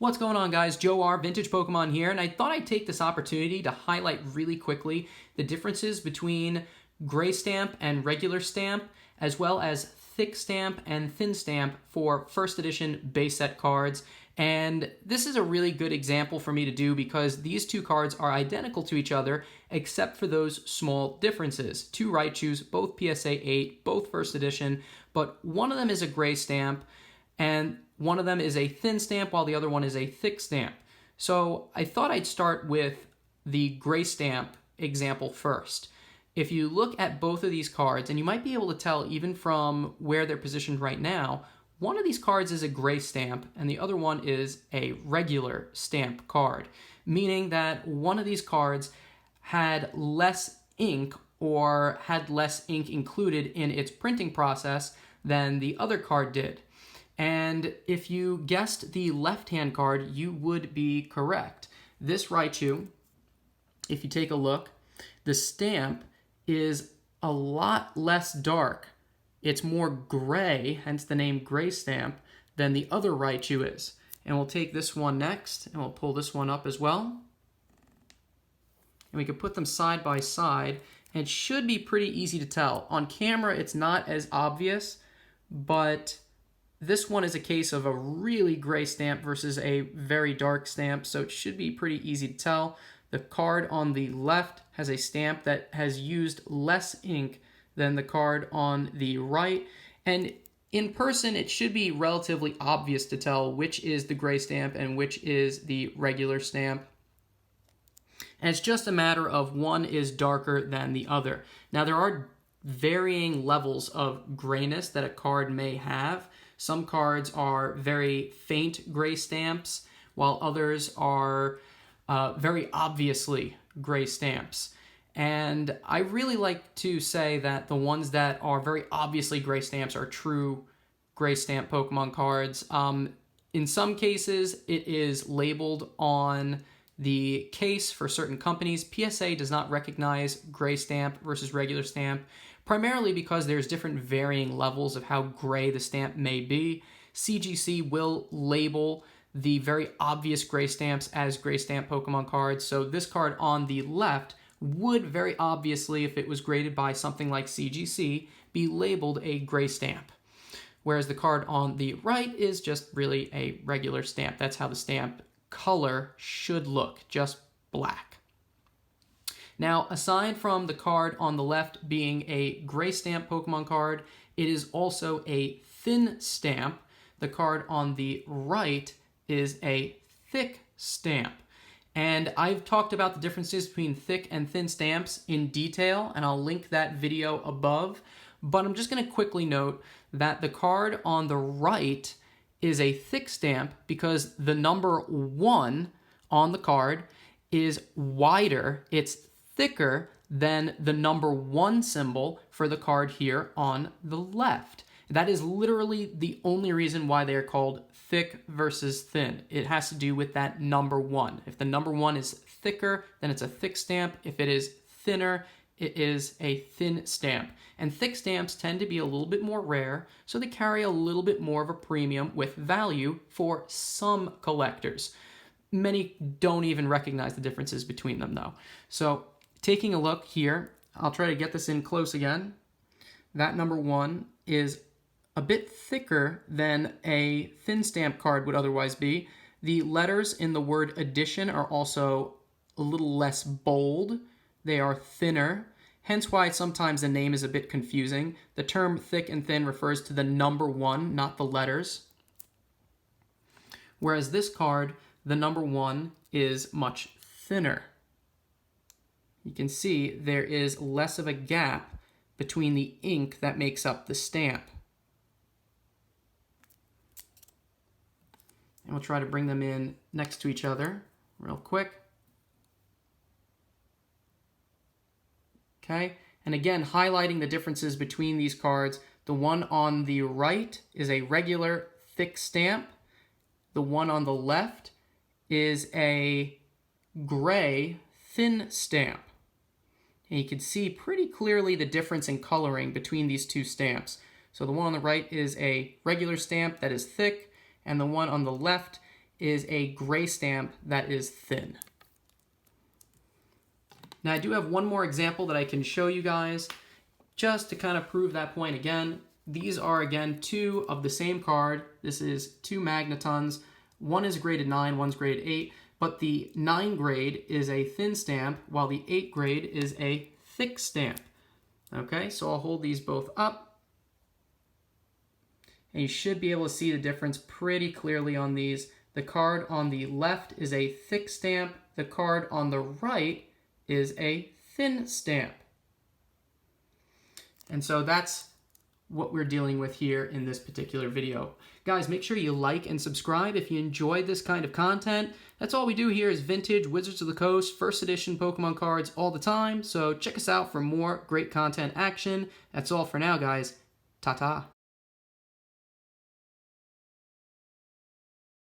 What's going on, guys? Joe R, Vintage Pokemon here, and I thought I'd take this opportunity to highlight really quickly the differences between gray stamp and regular stamp, as well as thick stamp and thin stamp for first edition base set cards. And this is a really good example for me to do because these two cards are identical to each other except for those small differences. Two Raichus, both PSA 8, both first edition, but one of them is a gray stamp and one of them is a thin stamp while the other one is a thick stamp. So I thought I'd start with the gray stamp example first. If you look at both of these cards, and you might be able to tell even from where they're positioned right now, one of these cards is a gray stamp and the other one is a regular stamp card, meaning that one of these cards had less ink or had less ink included in its printing process than the other card did. And if you guessed the left-hand card, you would be correct. This Raichu, if you take a look, the stamp is a lot less dark. It's more gray, hence the name gray stamp, than the other Raichu is. And we'll take this one next, and we'll pull this one up as well. And we can put them side by side, and it should be pretty easy to tell. On camera, it's not as obvious, but this one is a case of a really gray stamp versus a very dark stamp, so it should be pretty easy to tell. The card on the left has a stamp that has used less ink than the card on the right, and in person it should be relatively obvious to tell which is the gray stamp and which is the regular stamp. And it's just a matter of one is darker than the other. Now there are varying levels of grayness that a card may have. Some cards are very faint gray stamps, while others are very obviously gray stamps. And I really like to say that the ones that are very obviously gray stamps are true gray stamp Pokemon cards. In some cases, it is labeled on the case for certain companies. PSA does not recognize gray stamp versus regular stamp, primarily because there's different varying levels of how gray the stamp may be. CGC will label the very obvious gray stamps as gray stamp Pokemon cards. So this card on the left would very obviously, if it was graded by something like CGC, be labeled a gray stamp. Whereas the card on the right is just really a regular stamp. That's how the stamp color should look, just black. Now, aside from the card on the left being a gray stamp Pokemon card, it is also a thin stamp. The card on the right is a thick stamp. And I've talked about the differences between thick and thin stamps in detail, and I'll link that video above. But I'm just going to quickly note that the card on the right is a thick stamp because the number 1 on the card is wider. It's thicker than the number 1 symbol for the card here on the left. That is literally the only reason why they are called thick versus thin. It has to do with that number 1. If the number 1 is thicker, then it's a thick stamp. If it is thinner, it is a thin stamp. And thick stamps tend to be a little bit more rare, so they carry a little bit more of a premium with value for some collectors. Many don't even recognize the differences between them, though. So taking a look here, I'll try to get this in close again. That number 1 is a bit thicker than a thin stamp card would otherwise be. The letters in the word edition are also a little less bold. They are thinner, hence why sometimes the name is a bit confusing. The term thick and thin refers to the number 1, not the letters. Whereas this card, the number 1 is much thinner. You can see there is less of a gap between the ink that makes up the stamp. And we'll try to bring them in next to each other real quick. Okay, and again, highlighting the differences between these cards. The one on the right is a regular thick stamp. The one on the left is a gray thin stamp. And you can see pretty clearly the difference in coloring between these two stamps. So the one on the right is a regular stamp that is thick, and the one on the left is a gray stamp that is thin. Now I do have one more example that I can show you guys just to kind of prove that point again. These are again two of the same card. This is two Magnetons. One is graded 9, one's graded 8, but the 9 grade is a thin stamp while the 8 grade is a thick stamp. Okay, so I'll hold these both up. And you should be able to see the difference pretty clearly on these. The card on the left is a thick stamp. The card on the right is a thin stamp. And so that's what we're dealing with here in this particular video. Guys, make sure you like and subscribe if you enjoyed this kind of content. That's all we do here is vintage Wizards of the Coast, first edition Pokemon cards all the time. So check us out for more great content action. That's all for now, guys. Ta-ta.